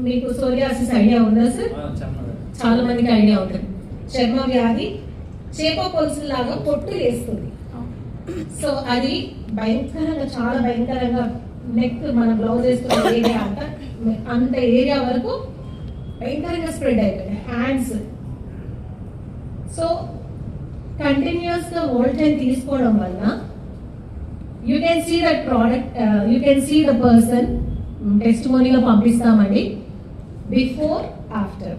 మీకు psoriasis idea ఉందా sir? చాలా మందికి ఐడియా ఉంటుంది. చర్మ వ్యాధి చేప పొలుసు లాగా పొట్టు వేస్తుంది. సో అది భయంకరంగా, చాలా భయంకరంగా నెక్ మన బ్లౌజ్ వేసుకున్న ఏరియా అంత ఏరియా వరకు భయంకరంగా స్ప్రెడ్ అయిపోయింది. హ్యాండ్స్. సో కంటిన్యూస్ గా వోల్టైన్ తీసుకోవడం వల్ల you can see that product, you can see the person. టెస్టిమోనీలో పంపిస్తామండి. Before after,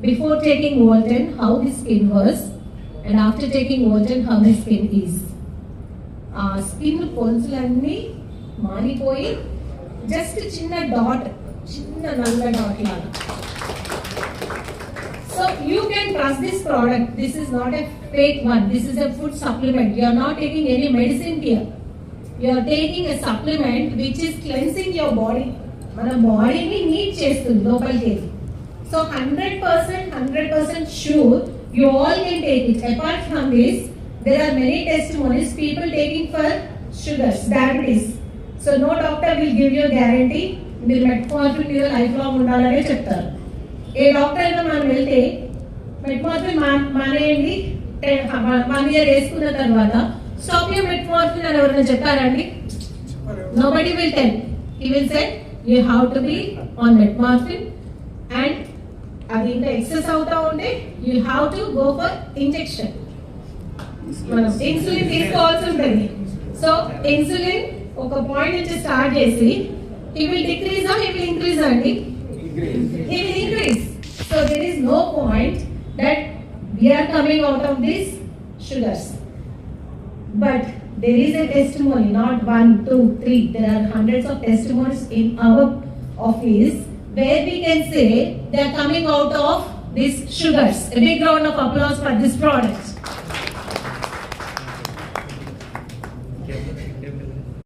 before taking Voltine how the skin was, and after taking Voltine how the skin is. ఆ skin పొలుసులన్నీ మారిపోయి just చిన్న dot, చిన్న నల్ల డాట్ లాగా. So you can trust this product. This is not a fake one. This is a food supplement. You are not taking any medicine here. You are taking a supplement which is cleansing your body. మన బాడీని neat చేస్తుంది లోపలికి. So 100% sure you all can take it. Apart from this, there are many testimonies people taking for sugars, diabetes. So no doctor will give you a guarantee. మీరు metformin మీద life long ఉండాలనే చెప్తారు. ఏ doctor అయినా మనం వెళ్తే metformin మానేయండి, 1 year వేసుకున్న తర్వాత స్టాప్ యూర్ మెట్ఫార్మిన్ అని ఎవరైనా చెప్పారండి? Nobody will tell. He will say you have to be on metformin, and అది ఇంకా ఎక్సెస్ అవుతా ఉంటే you have to go for injection. మనం ఇన్సులిన్ తీసుకోవాల్సి ఉంటుంది. సో ఇన్సులిన్ ఒక పాయింట్ నుంచి స్టార్ట్ చేసి he will decrease or he will increase అండి? He will increase. So there is no point that we are coming out of these sugars. But there is a testimony, not 1, 2, 3. There are hundreds of testimonies in our office where we can say they are coming out of these sugars. A big round of applause for this product.